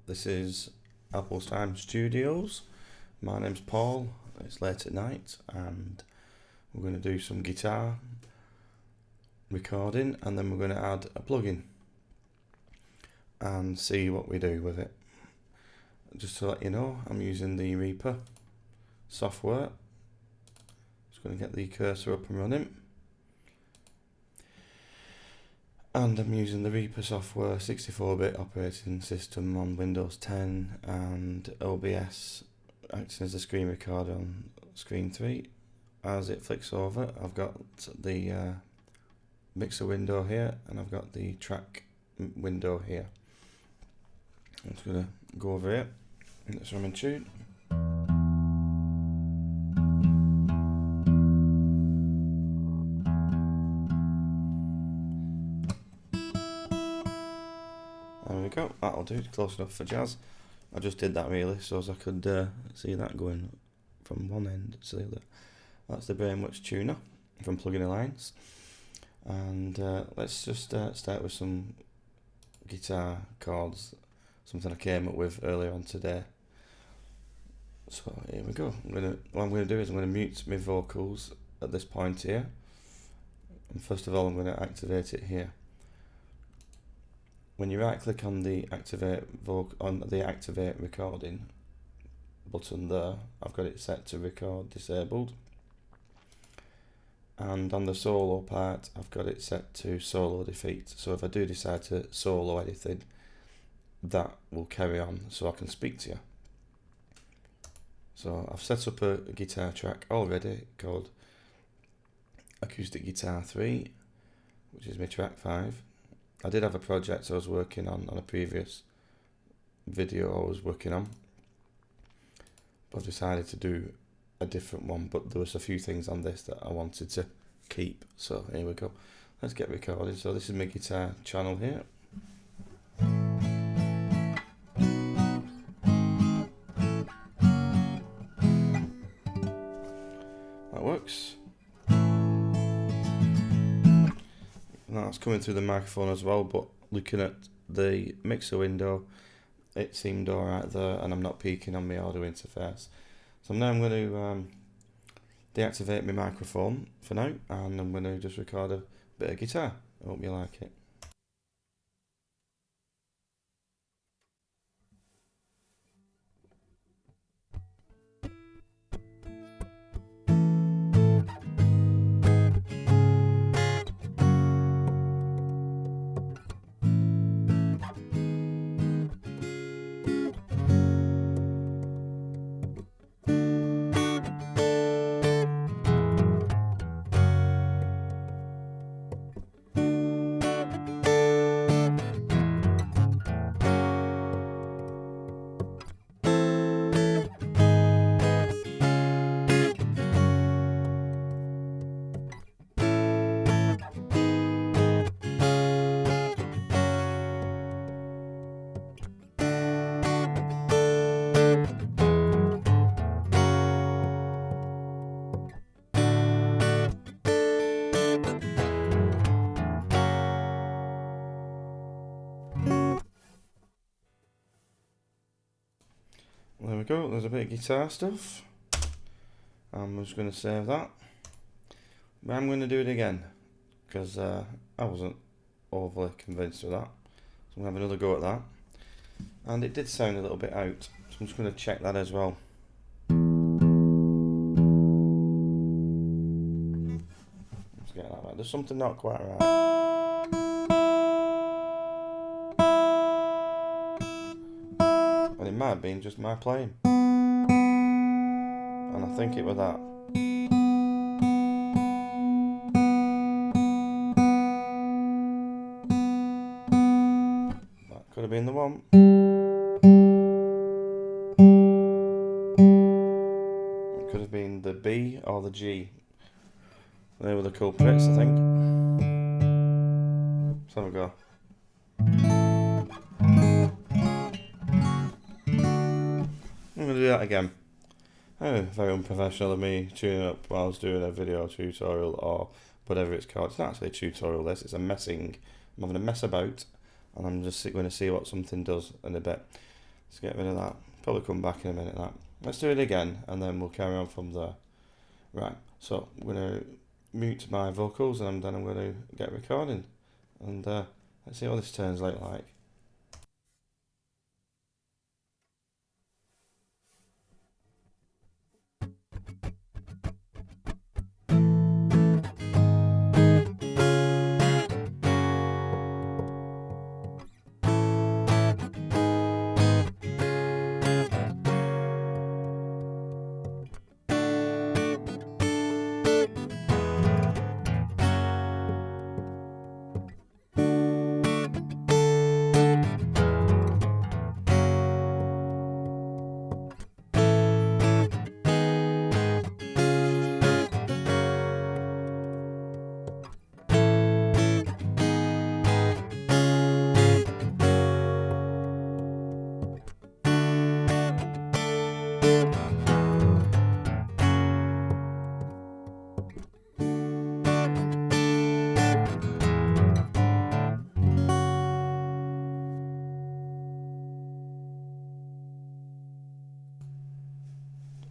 This is Apple's Time Studios. My name's Paul. It's late at night and we're going to do some guitar recording, and then we're going to add a plugin and see what we do with it. Just to let you know, I'm using the Reaper software. Just going to get the cursor up and running. And I'm using the Reaper software 64-bit operating system on Windows 10, and OBS acting as a screen recorder on screen 3. As it flicks over, I've got the mixer window here, and I've got the track window here. I'm just going to go over here, and let's run in tune. There we go, that'll do, close enough for jazz. I just did that really so as I could see that going from one end to the other. That's the Brainworks tuner from Plugin Alliance. And let's just start with some guitar chords, something I came up with earlier on today. So here we go. What I'm going to do is I'm going to mute my vocals at this point here. And first of all I'm going to activate it here. When you right click on the activate recording button there, I've got it set to record disabled. And on the solo part, I've got it set to solo defeat. So if I do decide to solo anything, that will carry on so I can speak to you. So I've set up a guitar track already called Acoustic Guitar 3, which is my track 5. I did have a project I was working on a previous video I was working on, but I've decided to do a different one, but there was a few things on this that I wanted to keep, so here we go. Let's get recorded. So this is my guitar channel here. That works. That's coming through the microphone as well, but looking at the mixer window, it seemed alright there, and I'm not peaking on my audio interface. So now I'm going to deactivate my microphone for now, and I'm going to just record a bit of guitar. I hope you like it. There we go, there's a bit of guitar stuff. I'm just going to save that. But I'm going to do it again, because I wasn't overly convinced with that. So I'm going to have another go at that. And it did sound a little bit out, so I'm just going to check that as well. Let's get that right. There's something not quite right. And it might have been just my playing. And I think it was that. That could have been the one. It could have been the B or the G. They were the culprits, I think. Let's have a go. I'm going to do that again. Oh, very unprofessional of me tuning up while I was doing a video tutorial or whatever it's called. It's not actually a tutorial, this, it's a messing. I'm having a mess about, and I'm just going to see what something does in a bit. Let's get rid of that. Probably come back in a minute. Let's do it again, and then we'll carry on from there. Right. So I'm going to mute my vocals, and then I'm going to get recording, and let's see how this turns out like.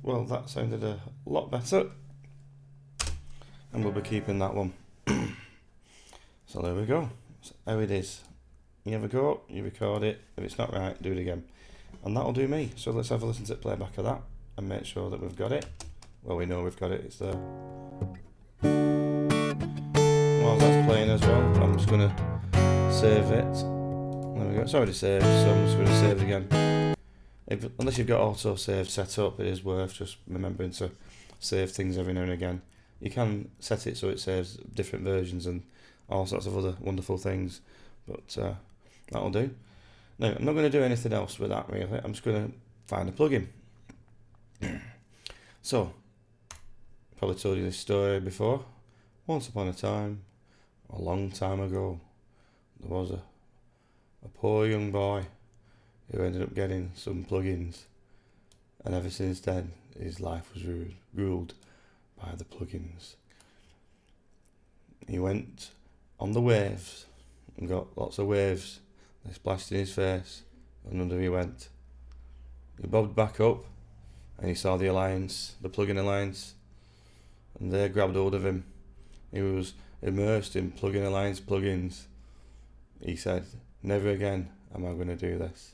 Well, that sounded a lot better, and we'll be keeping that one. So there we go. That's how it is. You have a go, you record it. If it's not right, do it again, and that'll do me. So let's have a listen to the playback of that and make sure that we've got it. Well, we know we've got it. It's there. While that's playing as well, I'm just gonna save it. There we go. It's already saved, so I'm just gonna save it again. Unless you've got auto save set up, it is worth just remembering to save things every now and again. You can set it so it saves different versions and all sorts of other wonderful things, but that'll do. Now, I'm not going to do anything else with that really. I'm just going to find a plugin. So, probably told you this story before. Once upon a time, a long time ago, there was a poor young boy who ended up getting some plugins, and ever since then his life was ruled by the plugins. He went on the waves and got lots of waves. They splashed in his face, and under he went. He bobbed back up, and he saw the Alliance, the plugin Alliance, and they grabbed hold of him. He was immersed in plugin Alliance plugins. He said, "Never again am I going to do this."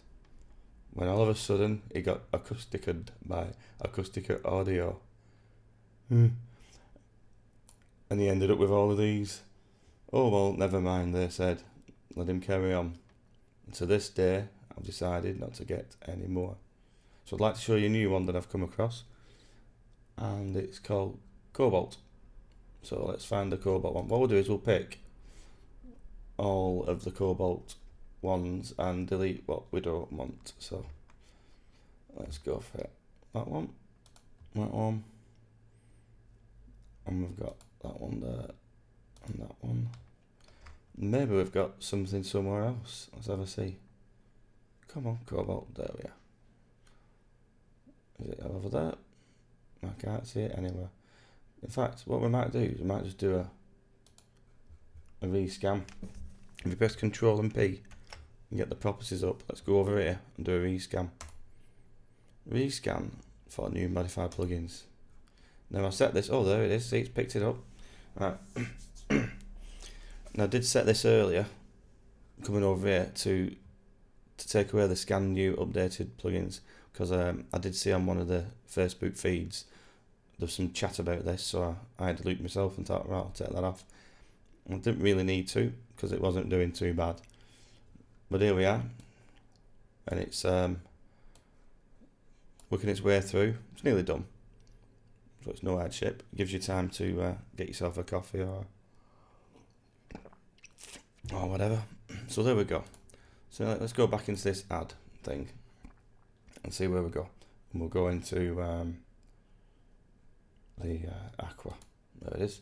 When all of a sudden he got Acustica by Acustica Audio. And he ended up with all of these. Oh well, never mind, they said. Let him carry on. And to this day, I've decided not to get any more. So I'd like to show you a new one that I've come across. And it's called COBALT. So let's find the COBALT one. What we'll do is we'll pick all of the COBALT ones and delete what we don't want. So let's go for it. That one, and we've got that one there, and that one. Maybe we've got something somewhere else. Let's have a see. Come on, COBALT, there we are. Is it over there? I can't see it anywhere. In fact, what we might do is we might just do a rescan. If you press Control and P and get the properties up, let's go over here and do a rescan. Rescan for new modified plugins. Now I set this, oh there it is, see it's picked it up. Right. Now I did set this earlier, coming over here to take away the scan new updated plugins, because I did see on one of the Facebook feeds there's some chat about this, so I had to loop myself and thought, right, I'll take that off. I didn't really need to, because it wasn't doing too bad. But here we are, and it's working its way through. It's nearly done, so it's no hardship. It gives you time to get yourself a coffee or whatever. So there we go. So let's go back into this add thing and see where we go. And we'll go into the Aqua. There it is.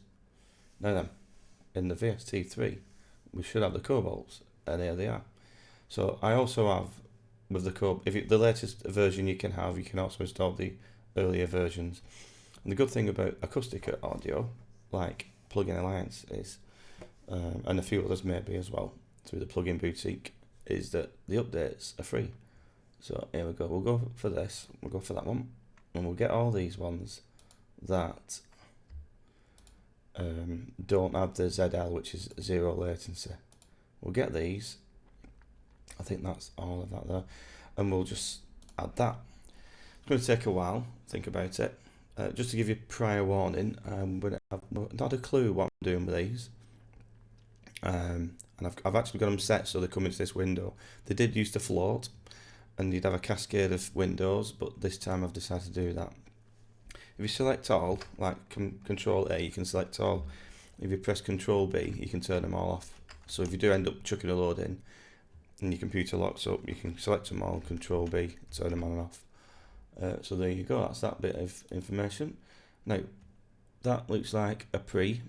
Now then, in the VST3, we should have the COBALTs, and here they are. So I also have with the COBALT, the latest version you can have, you can also install the earlier versions. And the good thing about Acustica Audio, like Plugin Alliance is, and a few others maybe as well, through the Plugin Boutique, is that the updates are free. So here we go, we'll go for this, we'll go for that one, and we'll get all these ones that don't have the ZL, which is 0 latency. We'll get these, I think that's all of that there, and we'll just add that. It's going to take a while, think about it. Just to give you prior warning, I've not a clue what I'm doing with these. And I've actually got them set so they come into this window. They did used to float, and you'd have a cascade of windows, but this time I've decided to do that. If you select all, like Control A, you can select all. If you press Control B, you can turn them all off. So if you do end up chucking a load in, and your computer locks up, you can select them all, Control B, turn them on and off. So there you go, that's that bit of information. Now, that looks like a preamp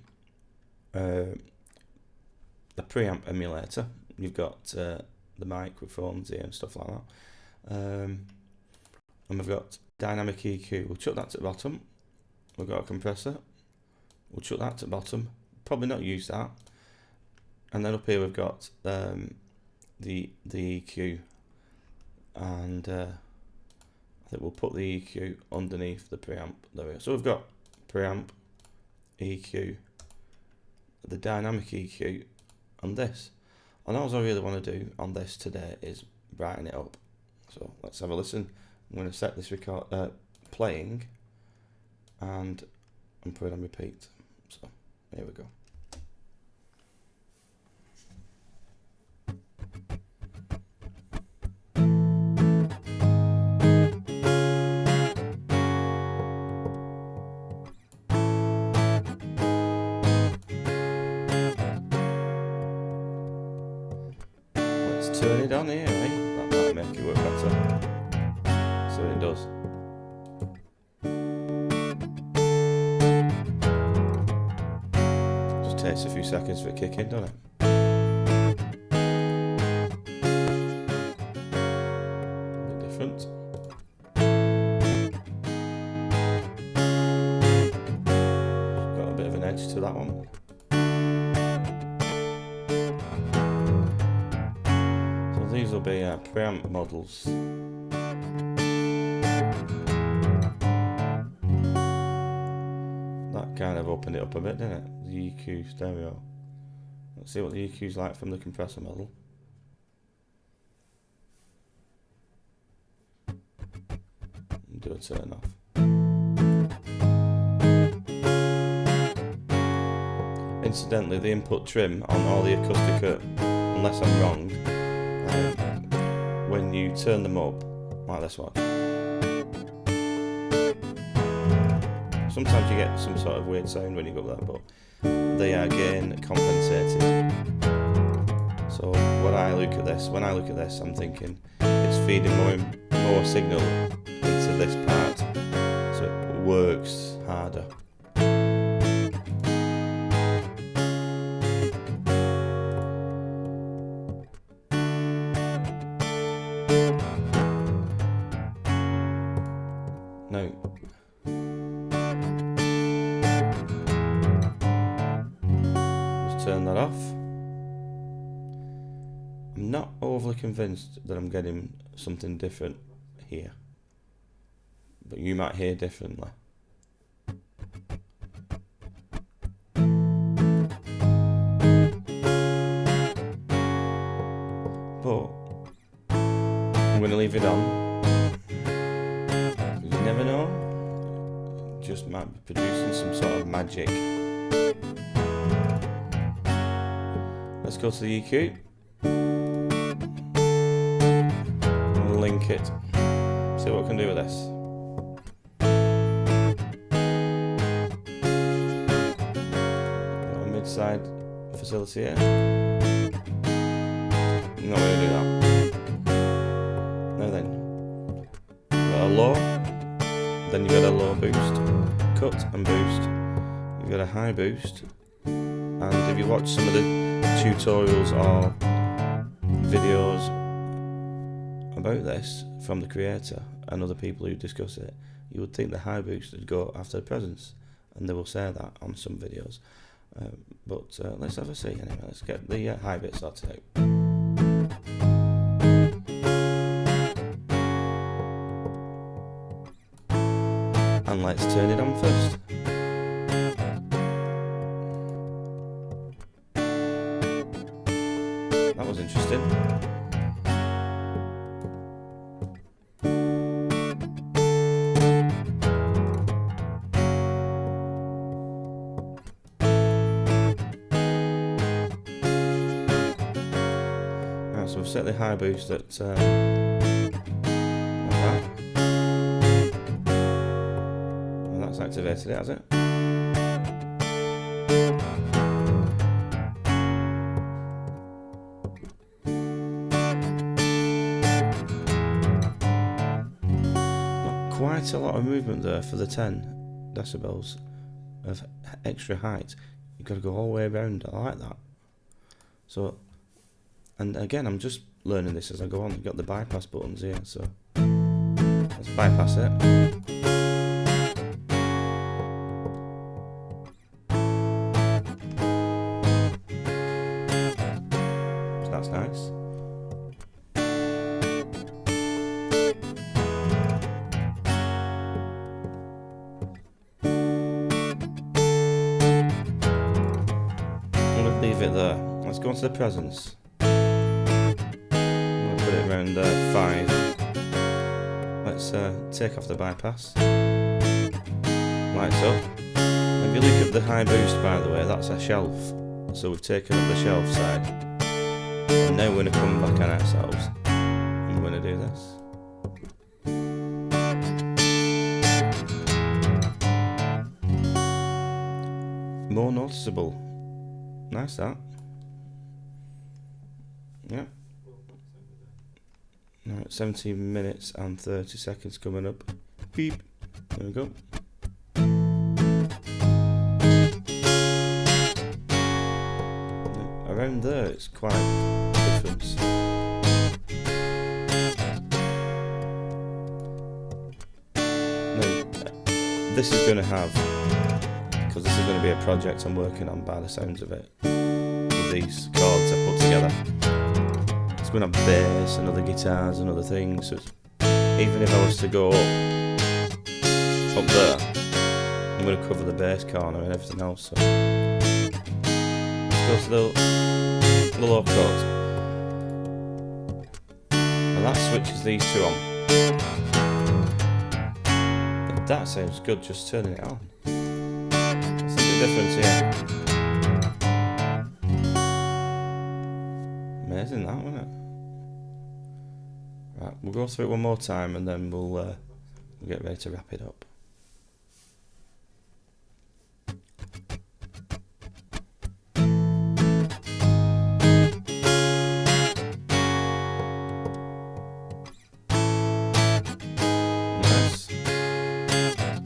emulator. You've got the microphones here and stuff like that. And we've got dynamic EQ. We'll chuck that to the bottom. We've got a compressor. We'll chuck that to the bottom. Probably not use that. And then up here we've got the EQ, and I think we'll put the EQ underneath the preamp. There we go. So we've got preamp, EQ, the dynamic EQ, and this. And all I really want to do on this today is brighten it up. So let's have a listen. I'm going to set this playing, and put it on repeat. So here we go. Turn it on here, eh? That might make it work better. So it does. Just takes a few seconds for it to kick in, doesn't it? A bit different. Got a bit of an edge to that one. These will be preamp models. That kind of opened it up a bit, didn't it? The EQ stereo. Let's see what the EQ is like from the compressor model. Do a turn off. Incidentally, the input trim on all the Acustica, unless I'm wrong, when you turn them up, like this one, sometimes you get some sort of weird sound when you go there, but they are gain compensated. So when I look at this, I'm thinking it's feeding more signal into this part, so it works harder. Now, just turn that off. I'm not overly convinced that I'm getting something different here, but you might hear differently. But I'm going to leave it on. You never know, it just might be producing some sort of magic. Let's go to the EQ. We'll link it. See what we can do with this. Got a mid-side facility here. I'm not going to do that. Now then, you've got a low. Then you've got a low boost, cut and boost. You've got a high boost, and if you watch some of the tutorials or videos about this from the creator and other people who discuss it, you would think the high boost would go after the presence, and they will say that on some videos. But let's have a see anyway. Let's get the high bit sorted out. And let's turn it on first. That was interesting. Right, so we've set the high boost at like that. Well, that's activated it, has it? Quite a lot of movement there for the 10 decibels of extra height. You've got to go all the way around. I like that. So, and again, I'm just learning this as I go on. You've got the bypass buttons here, so let's bypass it. So that's nice. Leave it there. Let's go into the presence. I'm going to put it around 5. Let's take off the bypass. Lights up. If you look at the high boost, by the way, that's a shelf. So we've taken up the shelf side. And now we're going to come back on ourselves. And we're going to do this. More noticeable. Nice that. Yeah. Right, 17 minutes and 30 seconds coming up. Beep. There we go. Around there it's quite a difference. Now, this is going to have, because this is going to be a project I'm working on by the sounds of it, with these chords I put together. It's going to have bass and other guitars and other things, so even if I was to go up there, I'm going to cover the bass corner and everything else. So let's go to the low chords, and that switches these two on. And that sounds good just turning it on. Difference here. Amazing that, wasn't it? Right, we'll go through it one more time and then we'll get ready to wrap it up. Nice.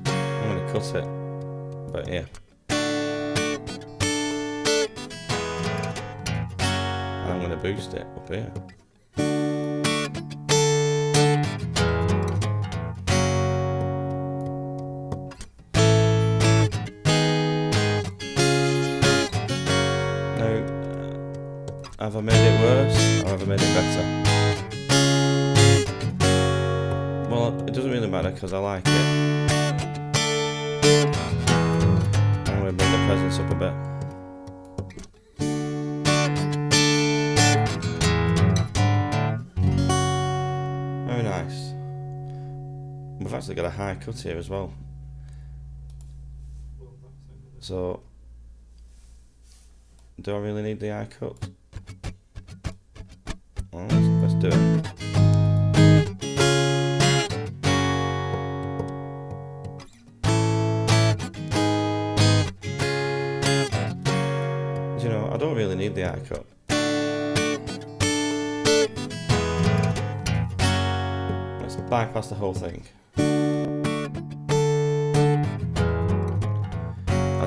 I'm going to cut it about here. I'm going to boost it up here. Now, have I made it worse or have I made it better? Well, it doesn't really matter because I like it. I'm going to bring the presence up a bit. Very nice. We've actually got a high cut here as well. So, do I really need the high cut? Well, let's do it. You know, I don't really need the high cut. Bypass the whole thing. I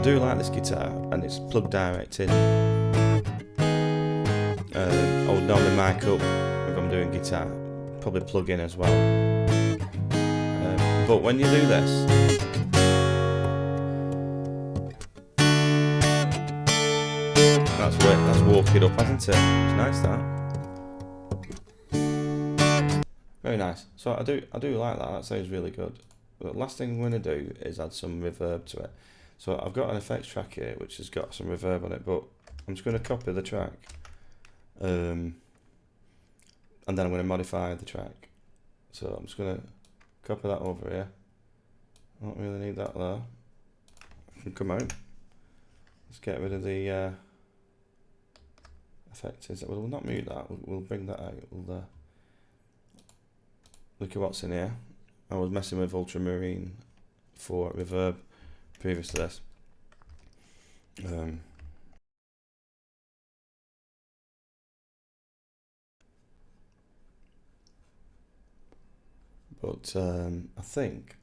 do like this guitar and it's plugged direct in. I would normally mic up if I'm doing guitar, probably plug in as well. But when you do this, that's woke it up, hasn't it? It's nice that. Very nice. So I do like that. That sounds really good. the last thing I'm going to do is add some reverb to it. So I've got an effects track here which has got some reverb on it, but I'm just going to copy the track, and then I'm going to modify the track. So I'm just going to copy that over here. I don't really need that there. I can come out. Let's get rid of the effect. We'll not mute that. We'll bring that out. We'll look at what's in here. I was messing with ultramarine for reverb previous to this. But I think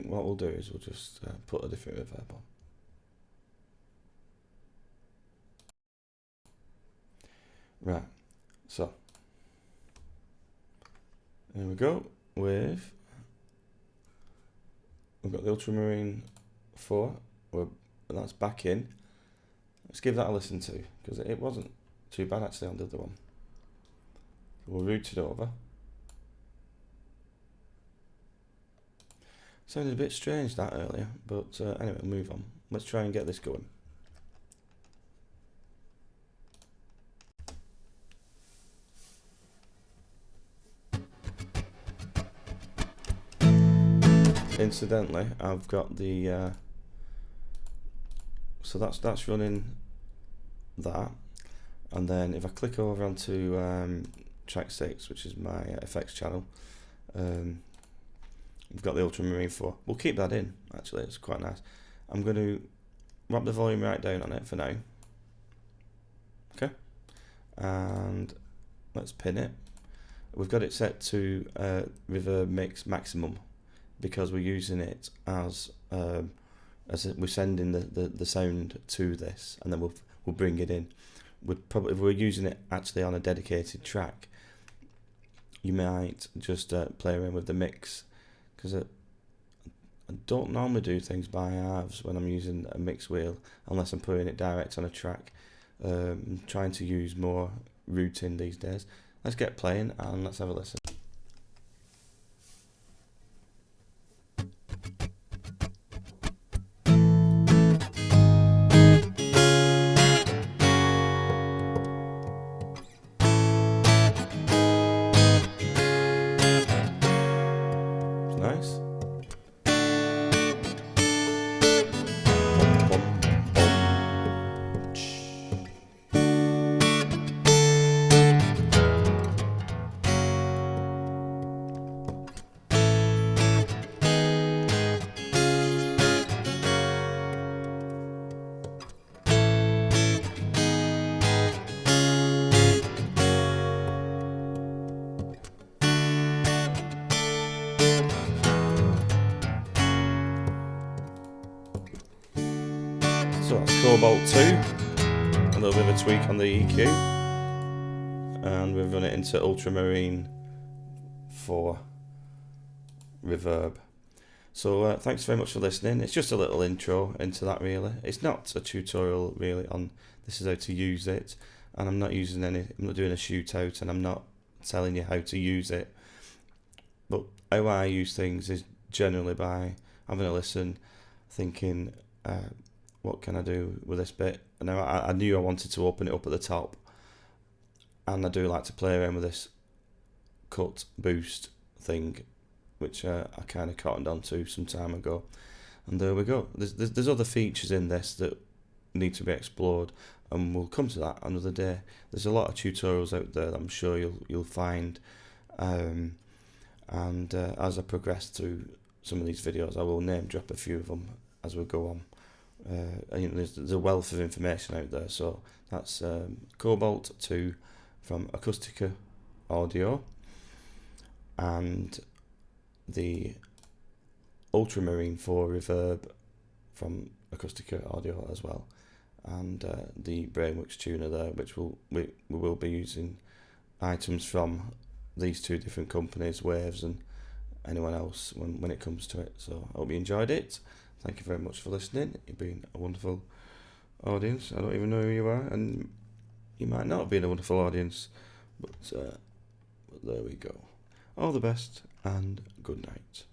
what we'll do is we'll just put a different reverb on. Right, so there we go. We've got the ultramarine 4. That's back in. Let's give that a listen to, because it wasn't too bad actually on the other one. We'll route it over. Sounded a bit strange that earlier, but anyway, we'll move on. Let's try and get this going. Incidentally, I've got the so that's running that, and then if I click over onto track 6, which is my effects channel, we've got the ultramarine 4. We'll keep that in, actually, it's quite nice. I'm going to wrap the volume right down on it for now. Okay, and let's pin it. We've got it set to reverb mix maximum, because we're using it as we're sending the sound to this, and then we'll bring it in. If we're using it actually on a dedicated track, you might just play around with the mix, because I don't normally do things by halves when I'm using a mix wheel unless I'm putting it direct on a track. I'm trying to use more routing these days. Let's get playing and let's have a listen. Nice. So that's COBALT2, a little bit of a tweak on the EQ, and we've run it into ultramarine 4 reverb. So thanks very much for listening. It's just a little intro into that really. It's not a tutorial really on this is how to use it, and I'm not doing a shootout, and I'm not telling you how to use it. But how I use things is generally by having a listen, thinking, what can I do with this bit? Now I knew I wanted to open it up at the top, and I do like to play around with this cut boost thing, which I kind of cottoned onto some time ago, and there we go. There's other features in this that need to be explored, and we'll come to that another day. There's a lot of tutorials out there that I'm sure you'll find, and as I progress through some of these videos, I will name drop a few of them as we go on. There's a wealth of information out there. So that's COBALT2 from Acustica Audio, and the ultramarine 4 reverb from Acustica Audio as well, and the Brainworks tuner there, which we will be using items from these two different companies, Waves and anyone else, when it comes to it. So I hope you enjoyed it. Thank you very much for listening. You've been a wonderful audience. I don't even know who you are, and you might not have been a wonderful audience, but there we go. All the best and good night.